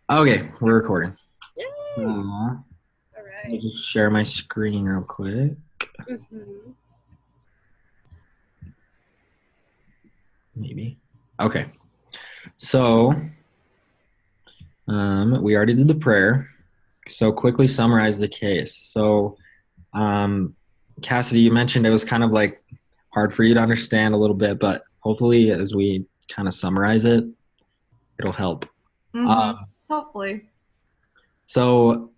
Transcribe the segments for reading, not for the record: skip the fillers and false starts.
Okay, we're recording. Yay! Let All me right. just share my screen real quick. Mm-hmm. Maybe. Okay. So, we already did the prayer. So quickly summarize the case. Um, Cassidy, you mentioned it was kind of like hard for you to understand a little bit, but hopefully as we kind of summarize it, it'll help. Mm-hmm. Um, Hopefully. so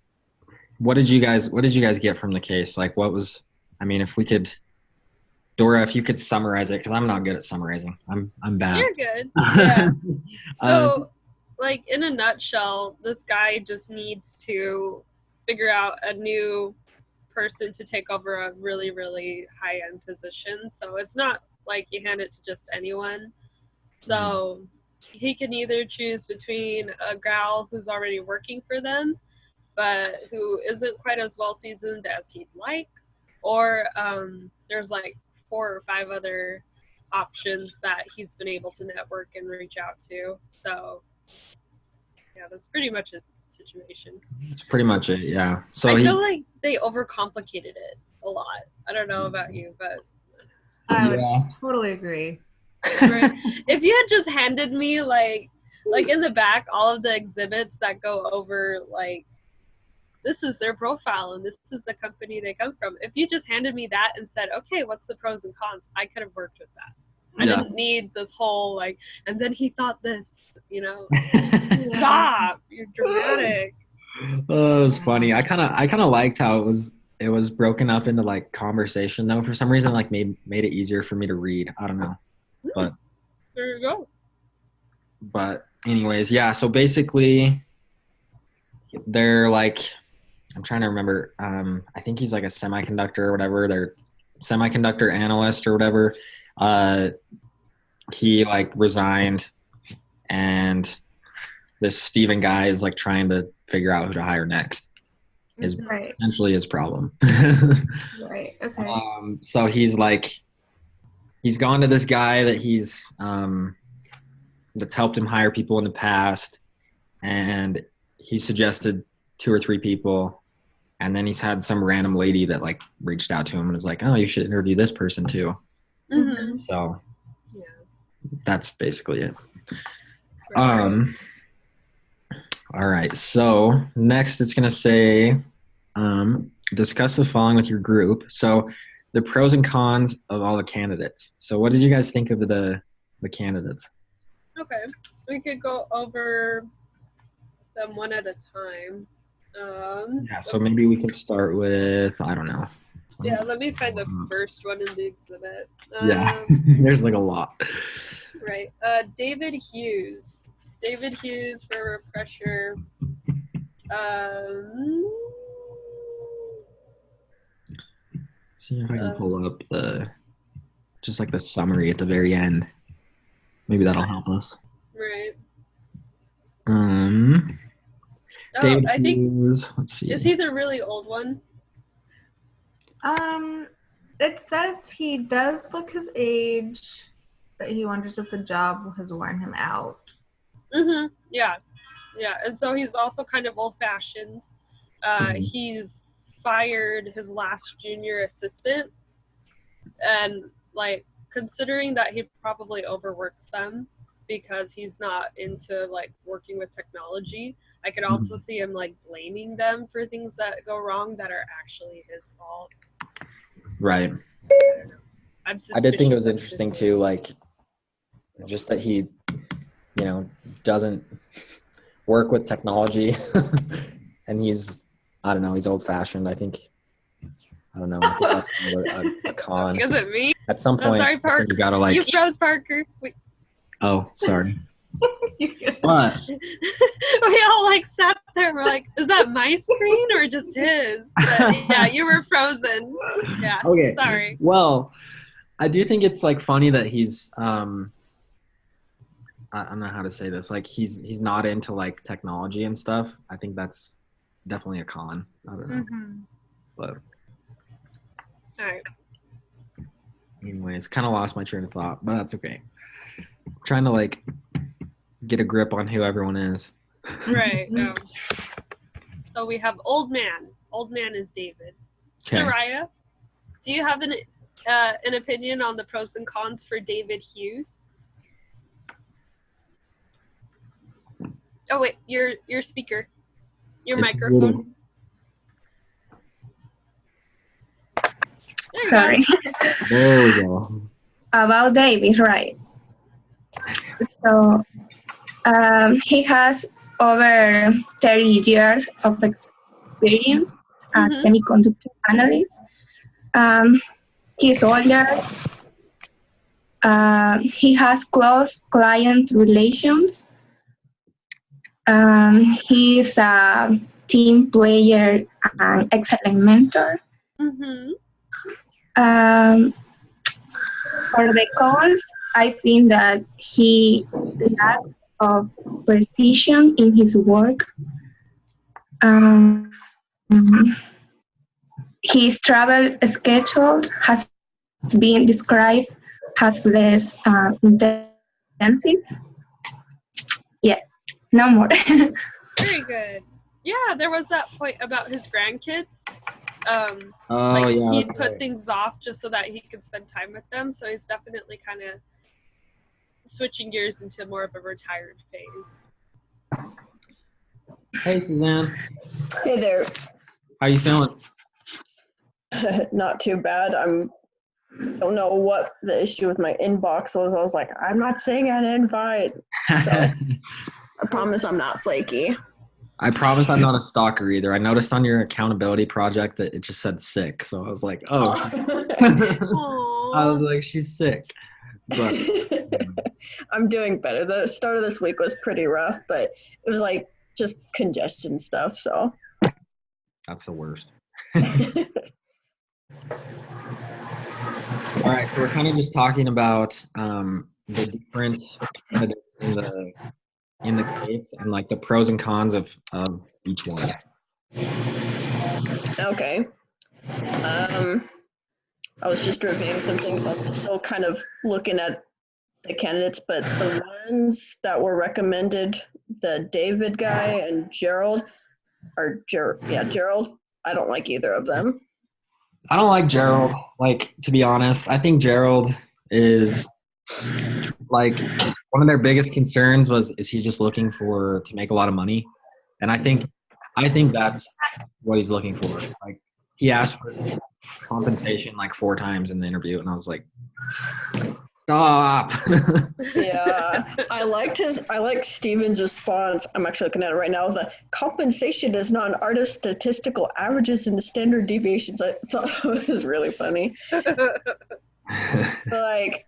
what did you guys get from the case? Like what was, I mean, if we could, Dora, if you could summarize it, because I'm not good at summarizing. I'm bad. You're good. Yeah. uh, So, like, in a nutshell, this guy just needs to figure out a new person to take over a really, really high end position. So, it's not like you hand it to just anyone. So, he can either choose between a gal who's already working for them, but who isn't quite as well seasoned as he'd like, or there's like four or five other options that he's been able to network and reach out to. So yeah, that's pretty much his situation. that's pretty much it. Yeah. So I he, feel like they overcomplicated it a lot. I don't know about you, but I would yeah. totally agree. right. If you had just handed me like in the back all of the exhibits that go over like this is their profile and this is the company they come from. If you just handed me that and said, okay, what's the pros and cons? I could have worked with that. I Yeah. didn't need this whole like, and then he thought this, you know. Yeah. Stop! You're dramatic. Oh, it was funny. I kind of liked how it was broken up into like conversation though. For some reason, like made it easier for me to read. I don't know, but There you go. but anyways, yeah. So basically, they're like, I'm trying to remember. I think he's like a semiconductor or whatever. They're semiconductor analyst or whatever. Uh, he like resigned, and this Steven guy is like trying to figure out who to hire next. Is Right. essentially his problem. Right. Okay. So he's gone to this guy that that's helped him hire people in the past, and he suggested two or three people, and then he's had some random lady that like reached out to him and was like, "Oh, you should interview this person too." Mm-hmm. So Yeah. that's basically it. Right. Um, all right. So next, it's gonna say, discuss the following with your group. So the pros and cons of all the candidates. So what did you guys think of the candidates? Okay. We could go over them one at a time. Yeah. So maybe we can start with, I don't know. Yeah, let me find the first one in the exhibit. Yeah. There's like a lot. Right. David Hughes. David Hughes for refresher. Um, See if I can pull up just like the summary at the very end. Maybe that'll help us. right. Um, Oh, David I think Hughes. Let's see. is he the really old one? Um, it says he does look his age, but he wonders if the job has worn him out. Mm-hmm. Yeah, yeah. And so he's also kind of old-fashioned. He's fired his last junior assistant, and like considering that he probably overworks them because he's not into like working with technology. I could also see him like blaming them for things that go wrong that are actually his fault. Right. I'm I did think it was suspicious of interesting his too, like just that he, doesn't work with technology, and I don't know, he's old fashioned. I don't know. I think that's another, a con. Is it me? At some Oh, point, sorry, I think Parker. you gotta like. You froze, Parker. Oh, sorry. But We all like sat there. We're like, is that my screen or just his? But yeah, you were frozen. Yeah. okay. Sorry. Well, I do think it's like funny that he's I don't know how to say this. Like he's not into like technology and stuff. I think that's definitely a con. I don't know. Mm-hmm. But All right. anyways, kind of lost my train of thought, but that's okay. I'm trying to like get a grip on who everyone is. Right. So we have old man. Old man is David. Okay. Soraya, do you have an opinion on the pros and cons for David Hughes? Oh wait, your speaker, your It's microphone. There you Sorry. go. There we go. About David, right? So he has over 30 years of experience as Mhm. semiconductor analyst. He's older. He has close client relations. He's a team player and excellent mentor. Mhm. For the cons, I think that he lacks of precision in his work. His travel schedule has been described as less intensive. Yeah, no more. Very good. Yeah, there was that point about his grandkids. Oh Like yeah, he'd that's put right. things off just so that he could spend time with them. So he's definitely kind of switching gears into more of a retired phase. Hey Suzanne, Hey there. how you feeling? Not too bad. Don't know what the issue with my inbox was. I was like, I'm not seeing an invite. So I promise I'm not flaky. I promise I'm not a stalker either. I noticed on your accountability project that it just said sick, so I was like, oh. I was like, she's sick. But I'm doing better. The start of this week was pretty rough, but it was like just congestion stuff. So that's the worst. All right, so we're kind of just talking about the different candidates in the case and like the pros and cons of each one. okay. I was just reviewing some things. I'm still kind of looking at the candidates, but the ones that were recommended, the David guy and Gerald, Gerald. I don't like either of them. I don't like Gerald. Like, to be honest, I think Gerald is like one of their biggest concerns is he just looking to make a lot of money, and I think that's what he's looking for. Like, he asked for compensation like 4 times in the interview, and I was like, stop. Yeah, I liked Steven's response. I'm actually looking at it right now. The compensation is not an art of statistical averages and the standard deviations. I thought that was really funny. Like,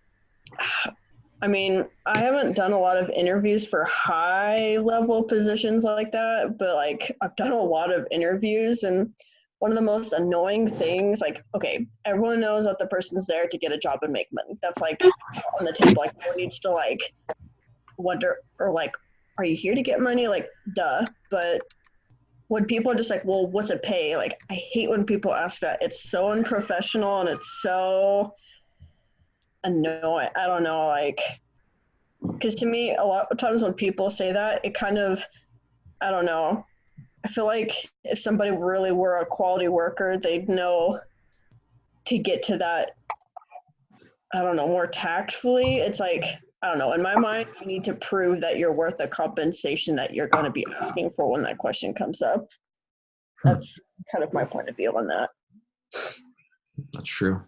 I mean, I haven't done a lot of interviews for high level positions like that, but like I've done a lot of interviews, and one of the most annoying things, like, okay, everyone knows that the person's there to get a job and make money. That's like on the table. Like, no one needs to like wonder or like, are you here to get money? Like, duh. But when people are just like, well, what's it pay? Like, I hate when people ask that. It's so unprofessional and it's so annoying. I don't know, like, because to me, a lot of times when people say that, it kind of, I don't know. I feel like if somebody really were a quality worker, they'd know to get to that, I don't know, more tactfully. It's like, I don't know, in my mind, you need to prove that you're worth the compensation that you're going to be asking for when that question comes up. That's kind of my point of view on that. That's true.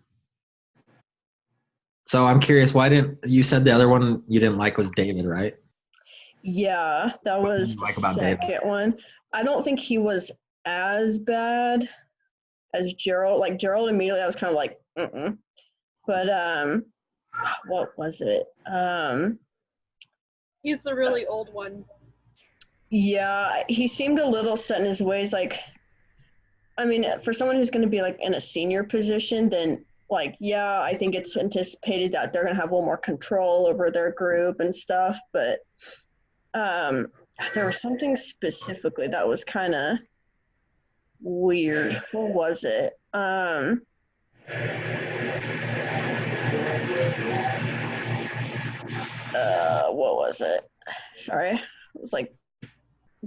So I'm curious, why didn't you said the other one you didn't like was David, right? Yeah, that was the Like about David? second one. I don't think he was as bad as Gerald. Like Gerald, immediately I was kind of like, But what was it? He's the really old one. Yeah, he seemed a little set in his ways. Like, I mean, for someone who's going to be like in a senior position, then like, yeah, I think it's anticipated that they're going to have a little more control over their group and stuff. But there was something specifically that was kind of weird. What was it? What was it? Sorry, it was like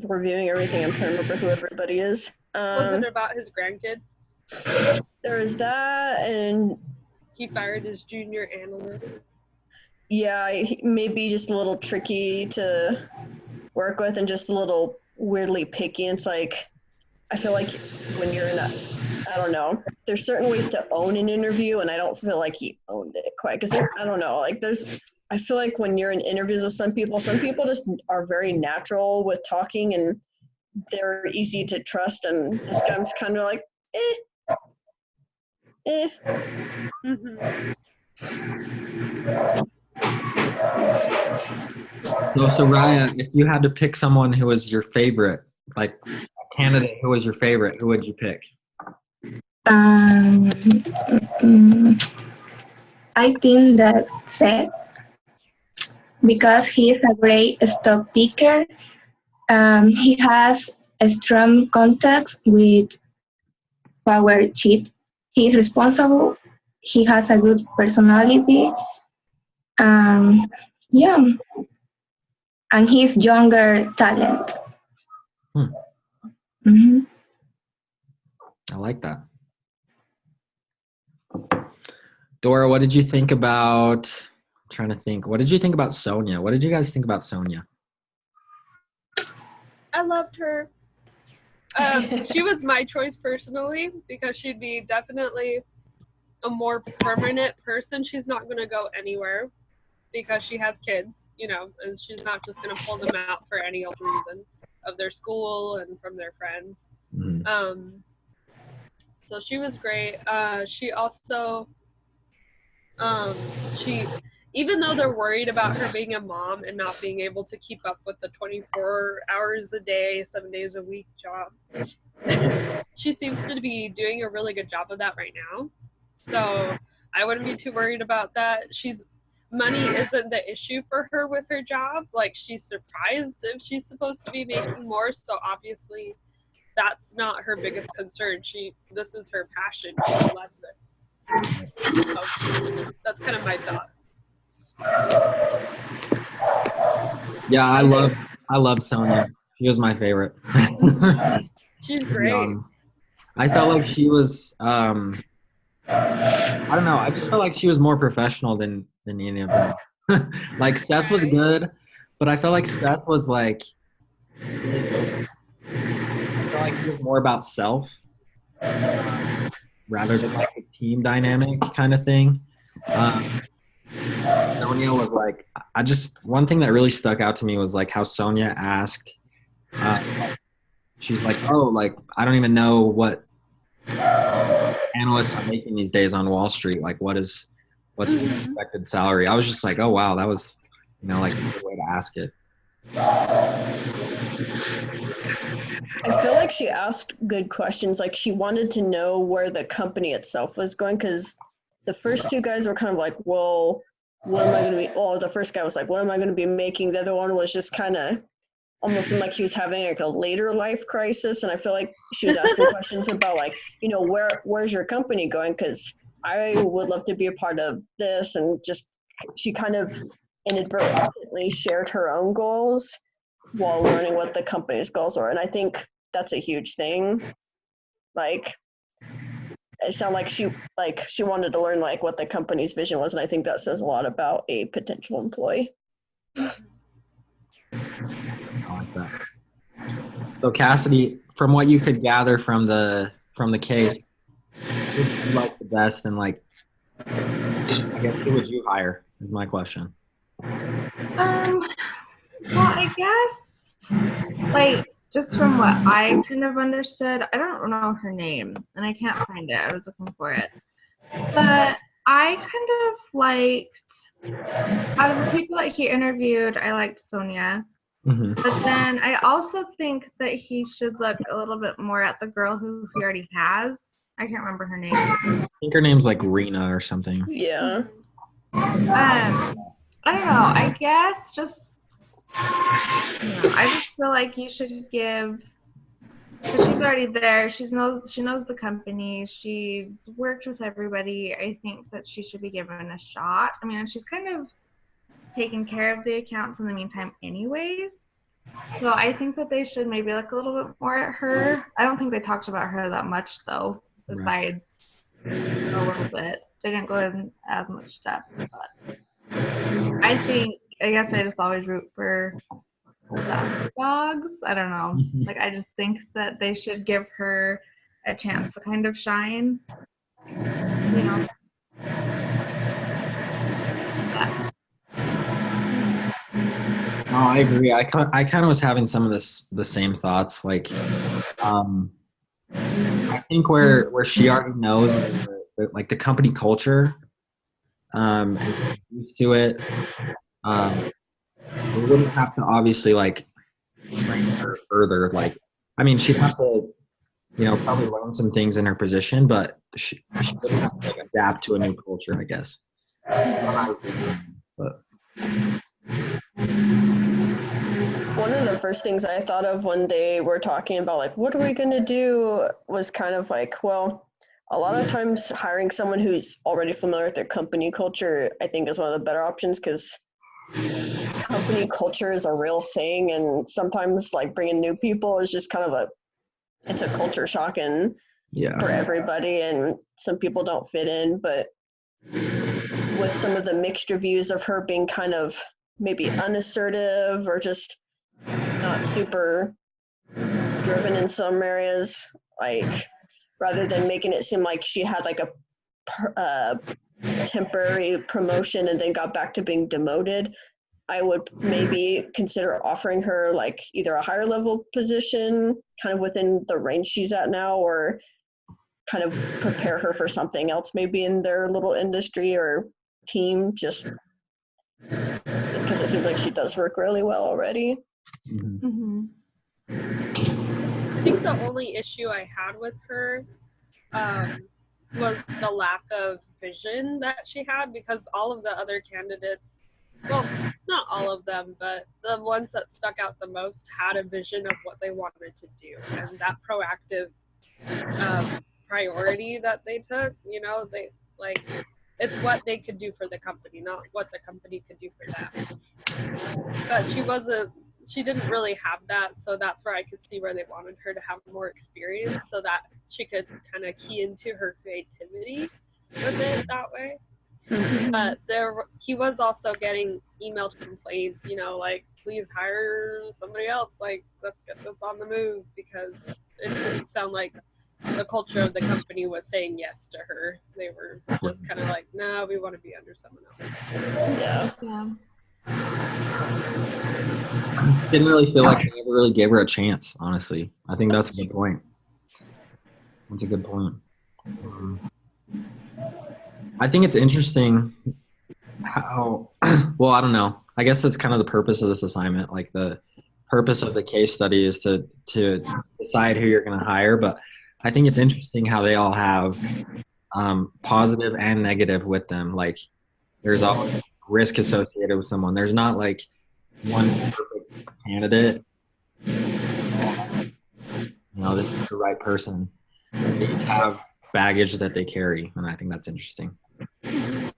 reviewing everything. I'm trying to remember who everybody is. Was it about his grandkids? There was that, and He fired his junior analyst. yeah, maybe just a little tricky to work with and just a little weirdly picky. It's like, I feel like when you're in a, I don't know, there's certain ways to own an interview, and I don't feel like he owned it quite. Because I don't know, like I feel like when you're in interviews with some people just are very natural with talking and they're easy to trust. And this guy's kind of like, Mm-hmm. So Soraya, if you had to pick someone who was your favorite, like a candidate who was your favorite, who would you pick? I think that Seth, because he is a great stock picker. He has a strong contacts with power chip. He is responsible. He has a good personality. Yeah, and he's younger talent. Mm-hmm. I like that. Dora, what did you think about? I'm trying to think. What did you think about Sonia? What did you guys think about Sonia? I loved her. She was my choice personally because she'd be definitely a more permanent person. She's not going to go anywhere because she has kids, you know, and she's not just going to pull them out for any old reason of their school and from their friends. Mm-hmm. So she was great. She also, even though they're worried about her being a mom and not being able to keep up with the 24 hours a day, 7 days a week job, she seems to be doing a really good job of that right now. So I wouldn't be too worried about that. Money isn't the issue for her with her job. Like, she's surprised if she's supposed to be making more. So obviously that's not her biggest concern. This is her passion. She loves it. So that's kind of my thoughts. Yeah, I love Sonia. She was my favorite. She's great. I felt like she was I don't know, I just felt like she was more professional than any of them. Like Seth was good, but I felt like Seth was like, I felt like he was more about self rather than like a team dynamic kind of thing. Sonia was like, one thing that really stuck out to me was like how Sonia asked, she's like, oh, like, I don't even know what analysts are making these days on Wall Street. Like, what's the expected salary? I was just like, oh, wow, that was, like a good way to ask it. I feel like she asked good questions. Like, she wanted to know where the company itself was going, because the first two guys were kind of like, well, what am I going to be? Oh, the first guy was like, what am I going to be making? The other one was just kind of almost seemed like he was having like a later life crisis. And I feel like she was asking questions about like, where's your company going? Because I would love to be a part of this. And just, she kind of inadvertently shared her own goals while learning what the company's goals were. And I think that's a huge thing. Like, it sounded like she wanted to learn like what the company's vision was, and I think that says a lot about a potential employee. I like that. So Cassidy, from what you could gather from the case, who would you like the best, and like, I guess who would you hire? Is my question. Well, I guess like, just from what I kind of understood, I don't know her name, and I can't find it. I was looking for it. But I kind of liked, out of the people that he interviewed, I liked Sonia. Mm-hmm. But then I also think that he should look a little bit more at the girl who he already has. I can't remember her name. I think her name's like Rena or something. Yeah. I don't know. I guess just, I just feel like you should give, because she's already there. She knows the company. She's worked with everybody. I think that she should be given a shot. I mean, she's kind of taken care of the accounts in the meantime anyways. So I think that they should maybe look a little bit more at her. I don't think they talked about her that much though, besides a little bit. They didn't go in as much depth, but I guess I just always root for the dogs. I don't know. Like I just think that they should give her a chance to kind of shine. You know. No, I agree. I kind of was having some of the same thoughts. Like, I think where she already knows like the company culture, is used to it. We wouldn't have to obviously like train her further. Like, I mean, she'd have to, probably learn some things in her position, but she wouldn't have to like, adapt to a new culture, I guess. But One of the first things I thought of when they were talking about like what are we going to do was kind of like, well, a lot of times hiring someone who's already familiar with their company culture I think is one of the better options, because company culture is a real thing, and sometimes like bringing new people is just kind of it's a culture shock and for everybody, and some people don't fit in. But with some of the mixed reviews of her being kind of maybe unassertive or just not super driven in some areas, like rather than making it seem like she had like a temporary promotion and then got back to being demoted, I would maybe consider offering her like either a higher level position kind of within the range she's at now, or kind of prepare her for something else maybe in their little industry or team, just because it seems like she does work really well already. Mm-hmm. I think the only issue I had with her was the lack of vision that she had, because all of the other candidates, well, not all of them, but the ones that stuck out the most had a vision of what they wanted to do, and that proactive priority that they took, they like, it's what they could do for the company, not what the company could do for them. But she didn't really have that, so that's where I could see where they wanted her to have more experience so that she could kind of key into her creativity with it that way. But he was also getting emailed complaints, like, please hire somebody else, like, let's get this on the move, because it didn't sound like the culture of the company was saying yes to her. They were just kind of like, no, we want to be under someone else. Yeah. Didn't really feel like they ever really gave her a chance, honestly. I think that's a good point. That's a good point. I think it's interesting how, well, I don't know. I guess that's kind of the purpose of this assignment. Like the purpose of the case study is to decide who you're going to hire. But I think it's interesting how they all have positive and negative with them. Like there's always risk associated with someone. There's not like one perfect candidate. This is the right person. They have baggage that they carry, and I think that's interesting. It's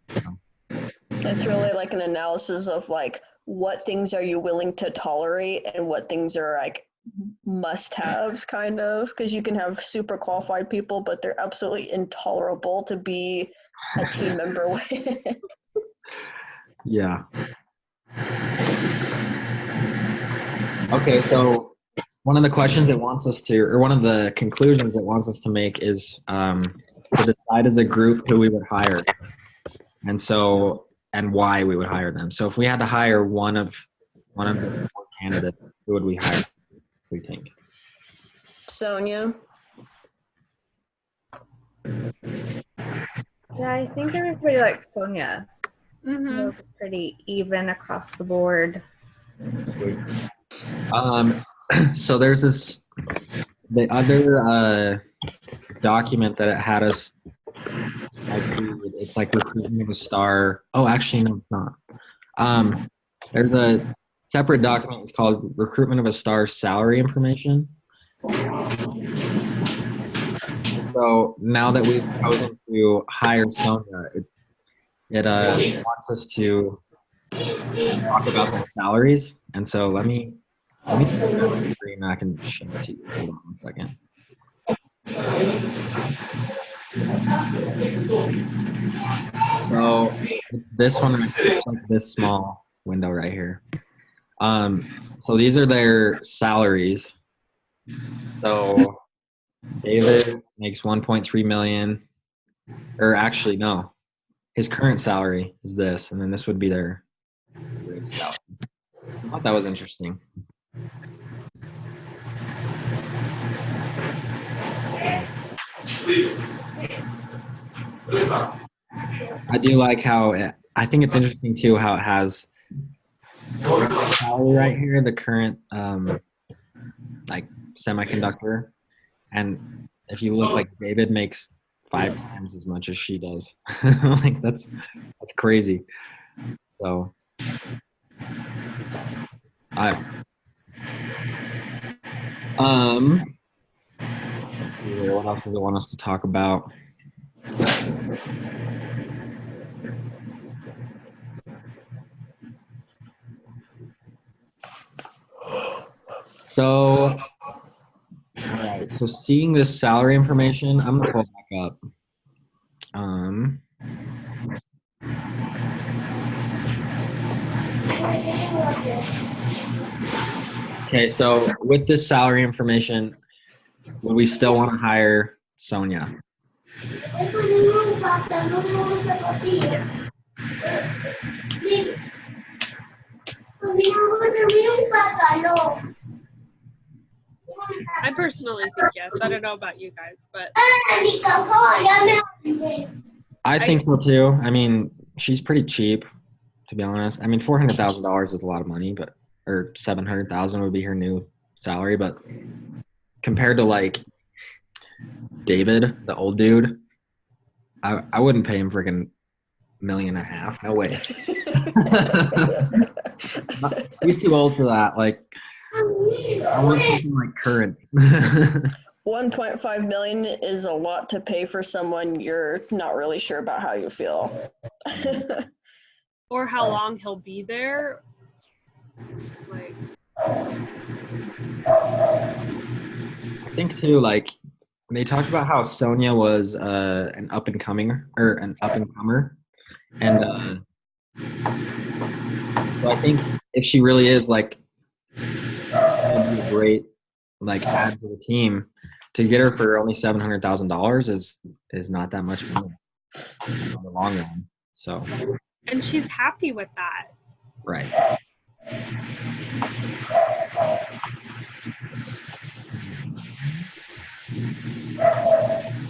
really like an analysis of like what things are you willing to tolerate and what things are like must-haves, kind of, because you can have super qualified people but they're absolutely intolerable to be a team member with. Yeah. Okay, so one of the questions it wants us to, or one of the conclusions it wants us to make is to decide as a group who we would hire, and why we would hire them. So if we had to hire one of the four candidates, who would we hire, we think? Sonia? Yeah, I think everybody likes Sonia. We're pretty even across the board. So there's the other document that it had us, it's like Recruitment of a Star. Oh, actually, no, it's not. There's a separate document. It's called Recruitment of a Star Salary Information. So now that we've chosen to hire Sonia, it wants us to talk about the salaries. And so let me Let me put it on the screen and I can show it to you. Hold on one second. So it's this one right here. It's like this small window right here. So these are their salaries. So David makes 1.3 million, or actually no, his current salary is this, and then this would be their salary. I thought that was interesting. I do like how I think it's interesting too how it has salary right here, the current like semiconductor, and if you look, like David makes 5 times as much as she does. Like that's crazy. So I let's see here. What else does it want us to talk about? So, all right. So, seeing this salary information, I'm gonna pull it back up. Okay. So, with this salary information, would we still want to hire Sonia? I personally think yes. I don't know about you guys, but I think so too. I mean, she's pretty cheap, to be honest. I mean, $400,000 is a lot of money, but or 700,000 would be her new salary. But compared to like David, the old dude, I wouldn't pay him freaking $1.5 million. No way. He's too old for that. Like, I want something like current. 1.5 million is a lot to pay for someone you're not really sure about how you feel. or how long he'll be there. Like, I think too, like when they talked about how Sonia was an up and comer, and so I think if she really is like gonna be a great like add to the team, to get her for only $700,000 is not that much money in the long run. So, and she's happy with that. right.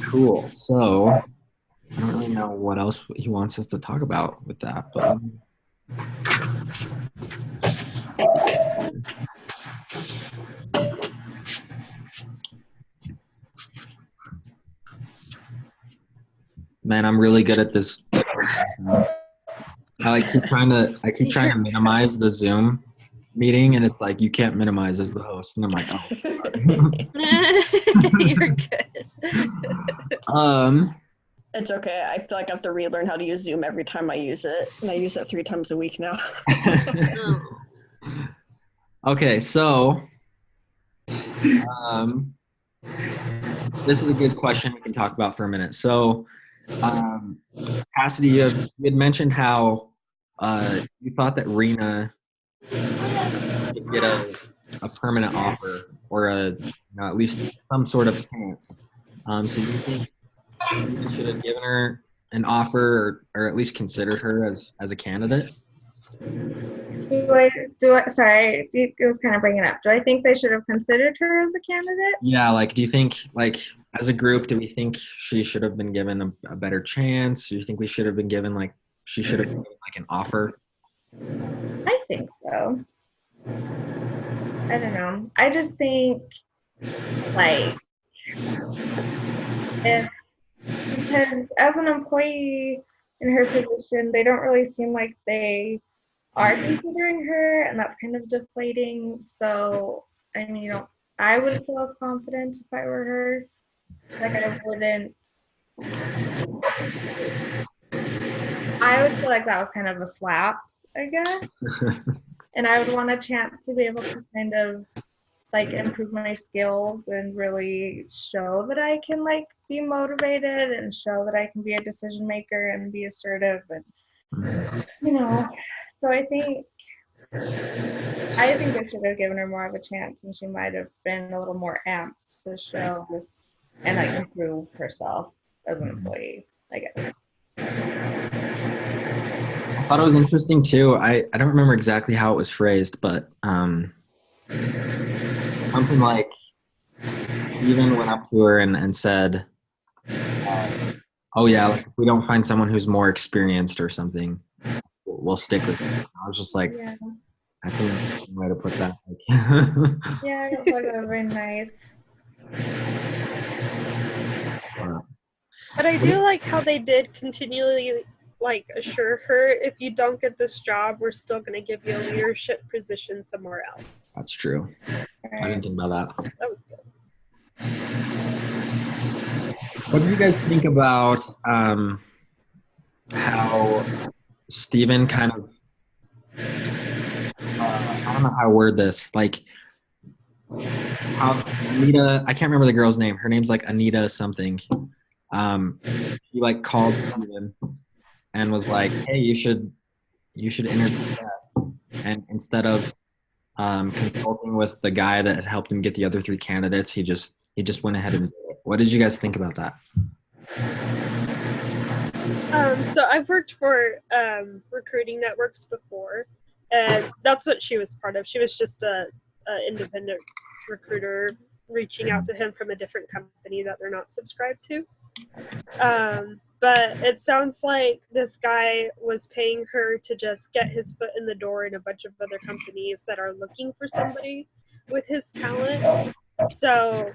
Cool. So I don't really know what else he wants us to talk about with that, but man, I'm really good at this. I keep trying to minimize the Zoom meeting, and it's like you can't minimize as the host, and I'm like, oh. You're good. It's okay. I feel like I have to relearn how to use Zoom every time I use it, and I use it 3 times a week now. Okay, so this is a good question we can talk about for a minute. So, Cassidy, you had mentioned how you thought that Rena could get a permanent offer or at least some sort of chance. So, do you think you should have given her an offer or at least considered her as a candidate? Sorry, it was kind of bringing up. Do I think they should have considered her as a candidate? Yeah, like, do you think, like, as a group, do we think she should have been given a better chance? Do you think we should have been given, like, she should have been given, like, an offer? I think so. I don't know. I just think, like, because as an employee in her position, they don't really seem like they are considering her, and that's kind of deflating. So, I mean, I would feel as confident if I were her. Like, I would feel like that was kind of a slap, I guess. and I would want a chance to be able to kind of like improve my skills and really show that I can like be motivated and show that I can be a decision maker and be assertive and so I think I should have given her more of a chance, and she might have been a little more amped to show and like improve herself as an employee, I guess. I thought it was interesting too. I don't remember exactly how it was phrased, but something like Steven went up to her and said, oh yeah, like if we don't find someone who's more experienced or something, we'll stick with it. I was just like, Yeah, that's an interesting way to put that. yeah, I don't think that was very nice. But I do like how they did continually like assure her, if you don't get this job, we're still going to give you a leadership position somewhere else. That's true. I didn't think about that. That was good. What did you guys think about how Steven kind of, I don't know how to word this, like how Anita, I can't remember the girl's name. Her name's like Anita something. He like called Steven and was like, hey, you should interview that. And instead of consulting with the guy that had helped him get the other 3 candidates, he just went ahead and did it. What did you guys think about that? So I've worked for recruiting networks before, and that's what she was part of. She was just a independent recruiter reaching out to him from a different company that they're not subscribed to. But it sounds like this guy was paying her to just get his foot in the door in a bunch of other companies that are looking for somebody with his talent. So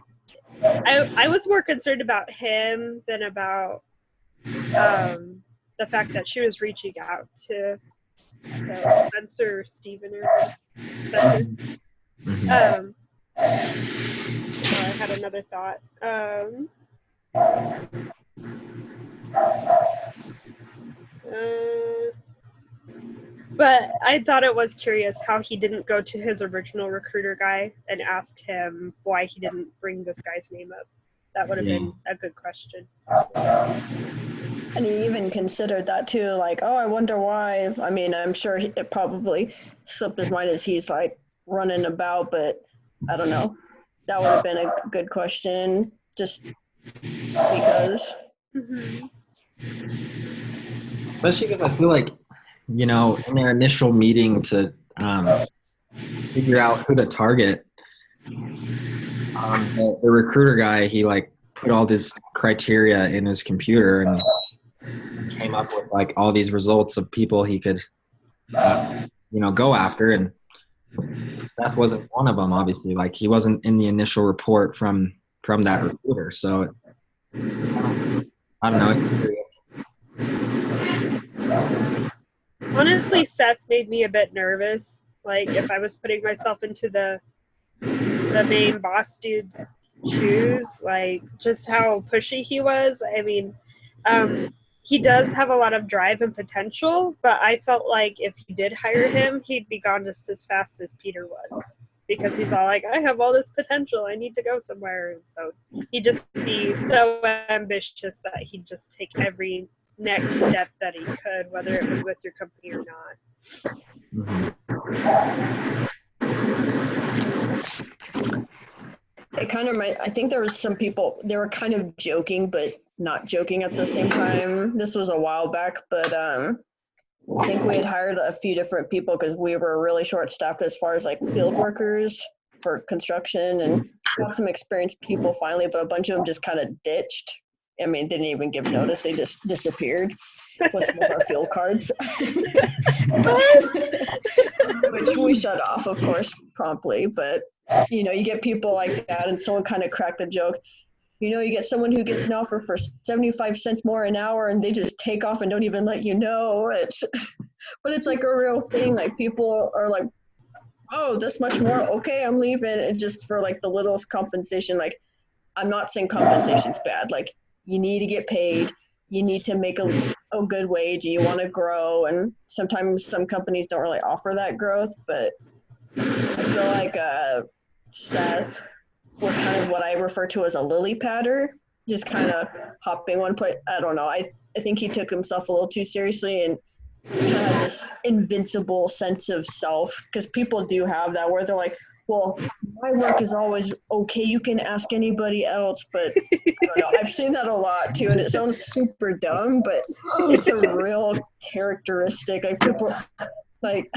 I was more concerned about him than about the fact that she was reaching out to Spencer or Steven or Spencer. I had another thought. But I thought it was curious how he didn't go to his original recruiter guy and ask him why he didn't bring this guy's name up. That would have been a good question. And he even considered that too, like, oh, I wonder why. I mean, I'm sure it probably slipped his mind as he's like running about, but I don't know. That would have been a good question, just because. Mm-hmm. Especially because I feel like, in their initial meeting to figure out who to target, the recruiter guy, he like put all this criteria in his computer and came up with like all these results of people he could, go after. And Seth wasn't one of them, obviously. Like he wasn't in the initial report from that recruiter. So I don't know. It's curious. Honestly, Seth made me a bit nervous. Like if I was putting myself into the main boss dude's shoes, like just how pushy he was. I mean, he does have a lot of drive and potential, but I felt like if you did hire him, he'd be gone just as fast as Peter was, because he's all like, I have all this potential, I need to go somewhere. And so he'd just be so ambitious that he'd just take every next step that he could, whether it was with your company or not. It kind of I think there was some people, they were kind of joking, but not joking at the same time. This was a while back, but I think we had hired a few different people because we were really short-staffed as far as like field workers for construction, and got some experienced people finally, but a bunch of them just kind of ditched. I mean, didn't even give notice. They just disappeared with some of our field cards. Which we shut off, of course, promptly. But, you get people like that, and someone kind of cracked the joke. You get someone who gets an offer for 75 cents more an hour, and they just take off and don't even let you know. But it's like a real thing. Like people are like, oh, this much more? Okay, I'm leaving. And just for like the littlest compensation. Like, I'm not saying compensation's bad. Like, you need to get paid. you need to make a good wage and you want to grow, and sometimes some companies don't really offer that growth, but I feel like Seth was kind of what I refer to as a lily patter, just kind of hopping one place. I don't know. I think he took himself a little too seriously and kind of had this invincible sense of self, because people do have that where they're like, well, my work is always okay. You can ask anybody else, but I don't know. I've seen that a lot too, and it sounds super dumb, but it's a real characteristic. Like people, like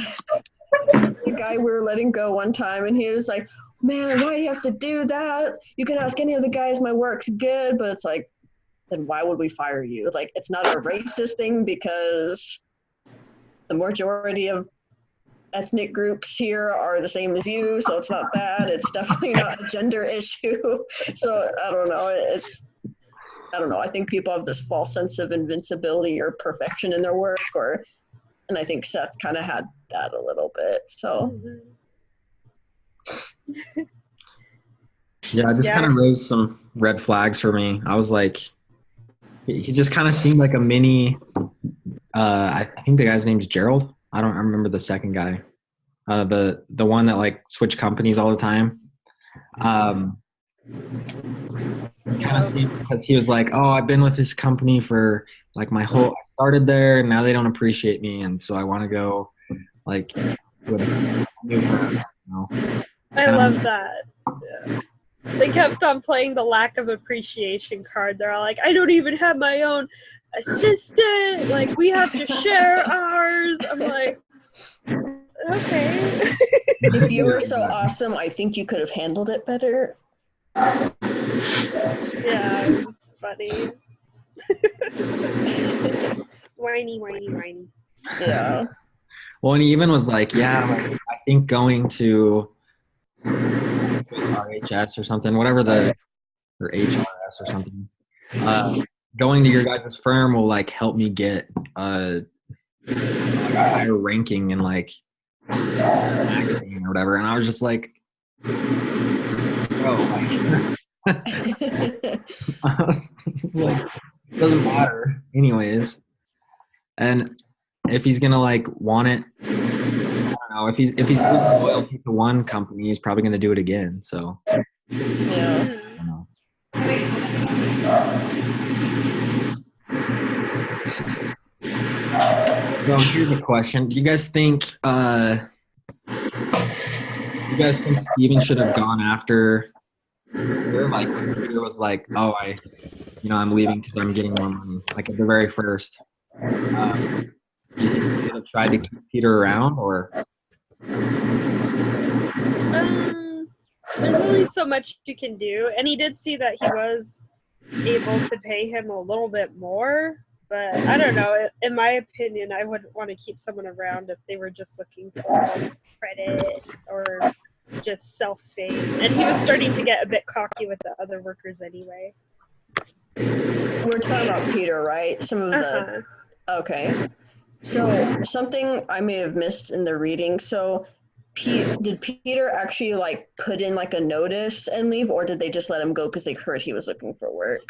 the guy we were letting go one time, and he was like, "Man, why do you have to do that? You can ask any of the guys. My work's good." But it's like, then why would we fire you? Like, it's not a racist thing because the majority of ethnic groups here are the same as you, so it's not that. It's definitely not a gender issue. So I don't know. I don't know. I think people have this false sense of invincibility or perfection in their work, and I think Seth kind of had that a little bit. So. Yeah, it just kind of raised some red flags for me. I was like, he just kind of seemed like a mini. I think the guy's name's Gerald. I remember the second guy, the one that like switched companies all the time. Kind of seemed, because he was like, "Oh, I've been with this company for like I started there, and now they don't appreciate me, and so I want to go like with a new firm." You know? I love that. Yeah. They kept on playing the lack of appreciation card. They're all like, I don't even have my own assistant. Like, we have to share ours. I'm like, okay. If you were so awesome, I think you could have handled it better. Yeah, it was funny. Whiny. Yeah. Well, and he even was like, "Yeah, like, I think going to RHS or something, or HRS or something, going to your guys' firm will like help me get a higher ranking in like magazine or whatever." And I was just like, "Bro, like, it's like, it doesn't matter anyways." And if he's gonna like want it, I don't know. If he's losing loyalty to one company, he's probably gonna do it again. So Yeah. I don't know. So here's a question: Do you guys think Steven should have gone after Peter? Like when Peter was like, "Oh, I'm leaving because I'm getting more money." Like at the very first. Do you think he should have tried to keep Peter around, or? There's only so much you can do, and he did see that he was able to pay him a little bit more, but I don't know. In my opinion, I wouldn't want to keep someone around if they were just looking for credit or just self-fame. And he was starting to get a bit cocky with the other workers anyway. We're talking about Peter, right? Some of the... Okay. So something I may have missed in the reading. So did Peter actually like put in like a notice and leave, or did they just let him go because they heard he was looking for work?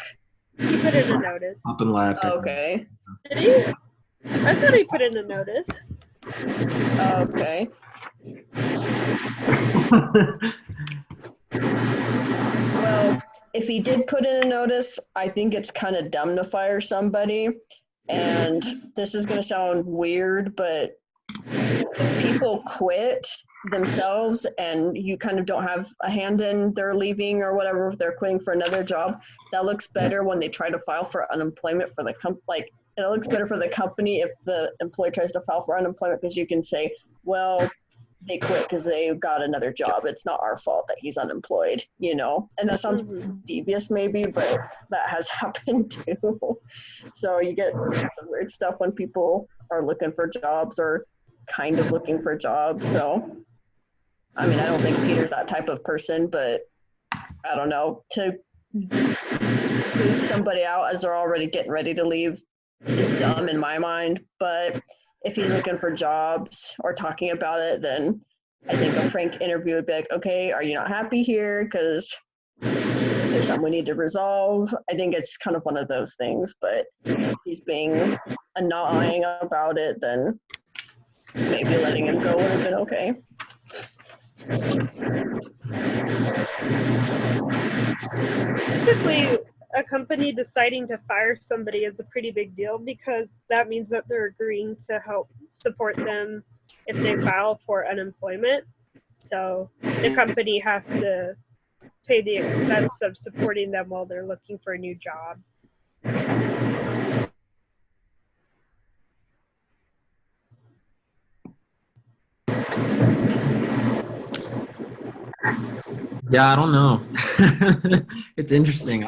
He put in a notice. Up and left. Okay. Did he? I thought he put in a notice. Okay. Well, if he did put in a notice, I think it's kind of dumb to fire somebody. And this is going to sound weird, but if people quit themselves and you kind of don't have a hand in their leaving or whatever, if they're quitting for another job, that looks better when they try to file for unemployment for the company. Like, it looks better for the company if the employee tries to file for unemployment, because you can say, well, they quit because they got another job. It's not our fault that he's unemployed, And that sounds devious maybe, but that has happened too. So you get some weird stuff when people are looking for jobs or kind of looking for jobs. So, I mean, I don't think Peter's that type of person, but I don't know. To boot somebody out as they're already getting ready to leave is dumb in my mind, but if he's looking for jobs or talking about it, then I think a frank interview would be like, okay, are you not happy here? Because if there's something we need to resolve. I think it's kind of one of those things, but if he's being annoying about it, then maybe letting him go would have been okay. Typically, a company deciding to fire somebody is a pretty big deal because that means that they're agreeing to help support them if they file for unemployment. So the company has to pay the expense of supporting them while they're looking for a new job. Yeah, I don't know. It's interesting.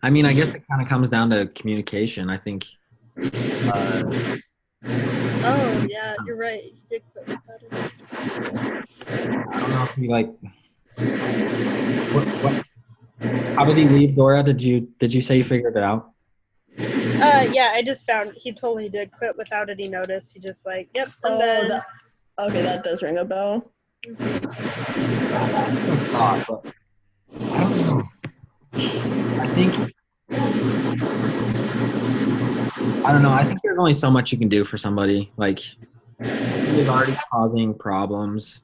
I mean, I guess it kind of comes down to communication. I think. Oh, yeah, you're right. He did quit without it. I don't know if he like. What? How did he leave, Dora? Did you say you figured it out? Yeah, I just found he totally did quit without any notice. He just like, yep, I'm done. Okay, that does ring a bell. Thought, but I don't know. I don't know. I think there's only so much you can do for somebody. Like, he was already causing problems.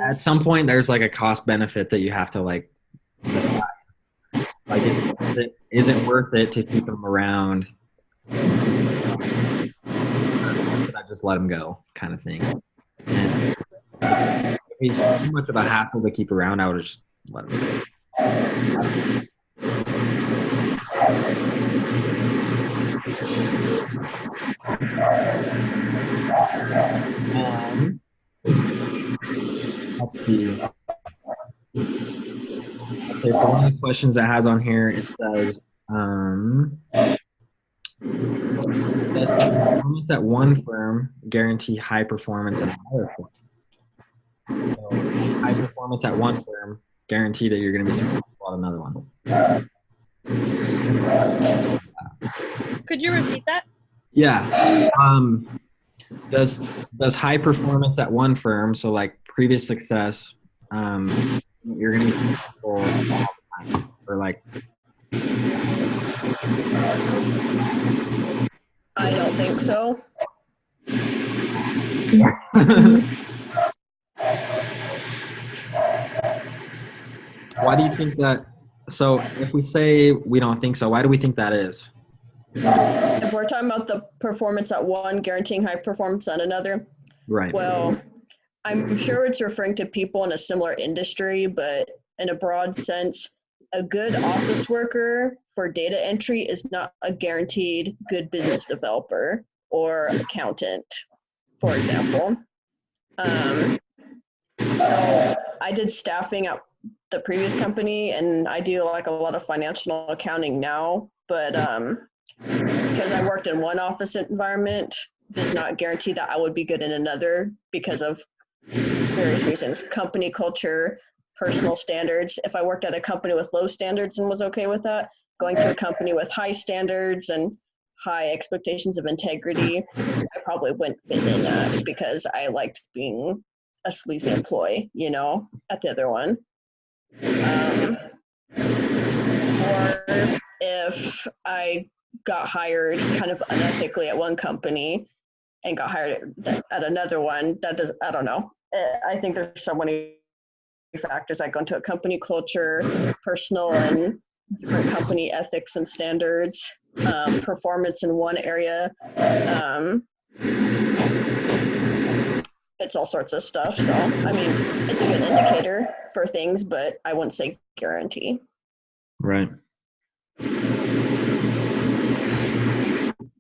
At some point, there's like a cost benefit that you have to like decide. Like, is it worth it to keep him around? Or should I just let him go, kind of thing? And if he's too much of a hassle to keep around, I would just let him go. Let's see. Okay, so one of the questions it has on here, it says, does performance at one firm guarantee high performance at another firm? So, high performance at one firm guarantee that you're going to be successful at another one. Could you repeat that? Yeah. Does high performance at one firm, so like previous success, you're going to be successful all the time, or like? I don't think so. Why do you think that? So if we say we don't think so, why do we think that is? If we're talking about the performance at one guaranteeing high performance at another, Right. well, I'm sure it's referring to people in a similar industry, but in a broad sense, a good office worker for data entry is not a guaranteed good business developer or accountant, for example. So I did staffing at the previous company, and I do like a lot of financial accounting now, but because I worked in one office environment does not guarantee that I would be good in another because of various reasons: company culture, personal standards. If I worked at a company with low standards and was okay with that, going to a company with high standards and high expectations of integrity, I probably wouldn't fit in because I liked being a sleazy employee, you know, at the other one. Or if I got hired kind of unethically at one company and got hired at another one, that does, I don't know. I think there's so many factors that go into a company culture, personal and different company ethics and standards, performance in one area. It's all sorts of stuff. So, I mean, it's a good indicator for things, but I wouldn't say guarantee. Right.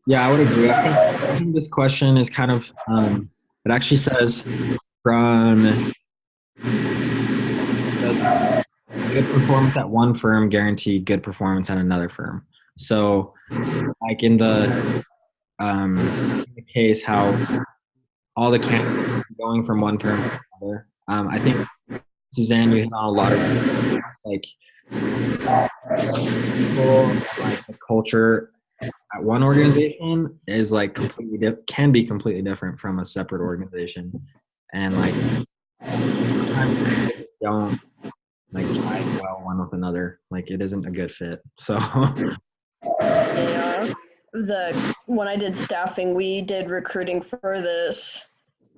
Yeah, I would agree. I think this question is kind of, it actually says from does good performance at one firm guarantee good performance at another firm. So like in the case how all the candidates are going from one firm to another, I think Suzanne, you hit on a lot of like people, like the culture at one organization is like can be completely different from a separate organization, and like sometimes don't like jive well one with another. Like it isn't a good fit. So Yeah. When I did staffing, we did recruiting for this.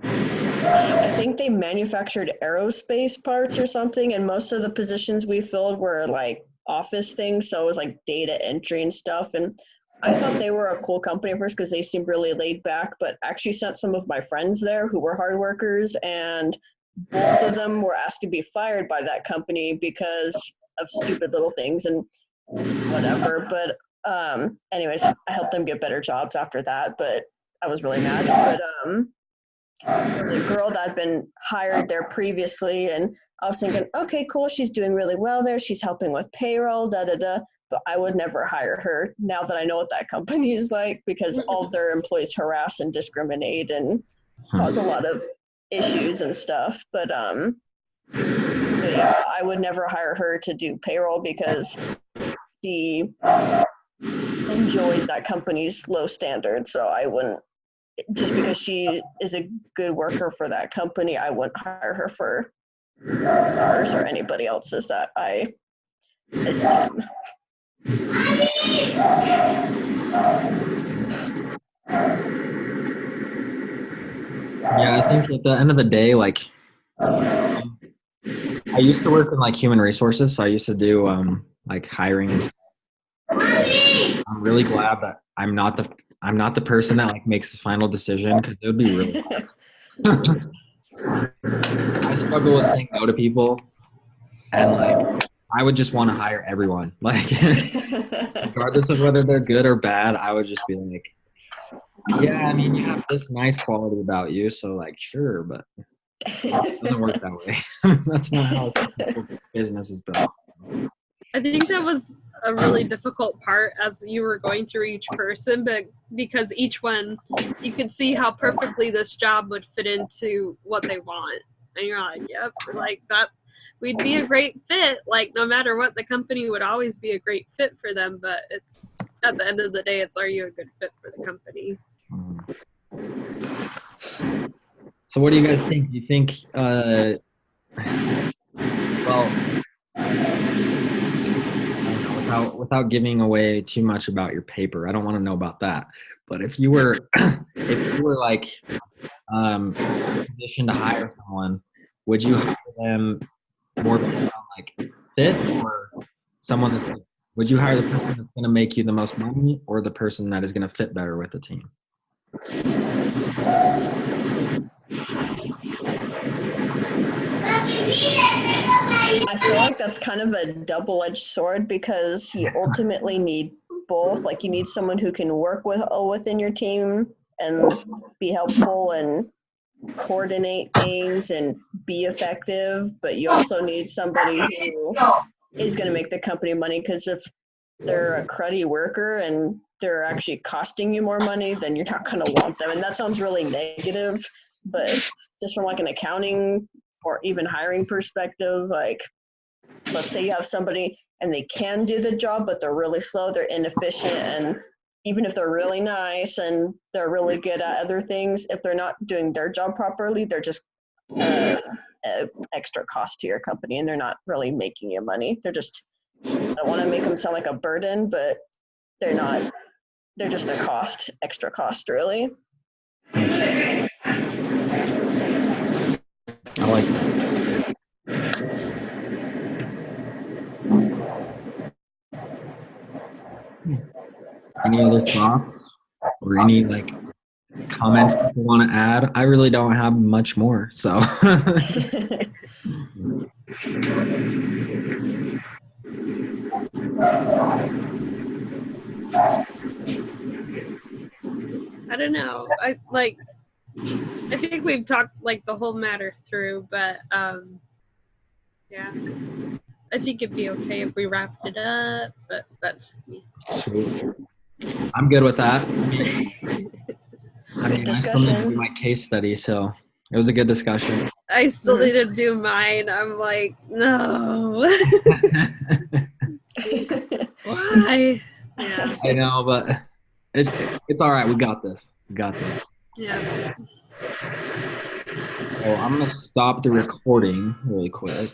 I think they manufactured aerospace parts or something, and most of the positions we filled were like office things. So it was like data entry and stuff. And I thought they were a cool company at first because they seemed really laid back, but actually sent some of my friends there who were hard workers, and both of them were asked to be fired by that company because of stupid little things and whatever. But anyways, I helped them get better jobs after that, but I was really mad. But the girl that had been hired there previously, and I was thinking, okay, cool, she's doing really well there. She's helping with payroll, but I would never hire her now that I know what that company is like, because all of their employees harass and discriminate and cause a lot of issues and stuff. But yeah, I would never hire her to do payroll because she enjoys that company's low standard. So I wouldn't, just because she is a good worker for that company, I wouldn't hire her for ours or anybody else's that I esteem. yeah, I think at the end of the day, like I used to work in like human resources, so I used to do like hiring and stuff. I'm really glad that I'm not the person that like makes the final decision, because it would be really hard. I struggle with saying no to people, and like I would just want to hire everyone, like regardless of whether they're good or bad. I would just be like, yeah, I mean, you have this nice quality about you, so like sure, but it doesn't work that way. That's not how a successful business is built. I think that was a really difficult part as you were going through each person, but because each one, you could see how perfectly this job would fit into what they want. And you're like, yep, like that, we'd be a great fit. Like no matter what, the company would always be a great fit for them, but it's at the end of the day, it's, are you a good fit for the company? So what do you guys think? Do you think, well, without giving away too much about your paper, I don't want to know about that. But if you were, if you were like in a position to hire someone, would you hire them more based on like fit, or someone that's like, would you hire the person that's going to make you the most money, or the person that is going to fit better with the team? I feel like that's kind of a double-edged sword because you ultimately need both. Like you need someone who can work within your team and be helpful and coordinate things and be effective, but you also need somebody who is going to make the company money, because if they're a cruddy worker and they're actually costing you more money, then you're not going to want them. And that sounds really negative, but just from like an accounting or even hiring perspective, like let's say you have somebody and they can do the job, but they're really slow, they're inefficient, and even if they're really nice and they're really good at other things, if they're not doing their job properly, they're just extra cost to your company, and they're not really making you money. They're just, I don't want to make them sound like a burden, but they're not, they're just a cost, extra cost, really. I like that. Any other thoughts or any like comments people want to add? I really don't have much more, so. I don't know. I think we've talked like the whole matter through, but yeah, I think it'd be okay if we wrapped it up, but that's just me. Sweet. I'm good with that. I mean, I still need to do my case study, so it was a good discussion. I still need to do mine. I'm like, no. Why? Yeah. I know, but it's all right. We got this. We got this. Yeah. So I'm going to stop the recording really quick.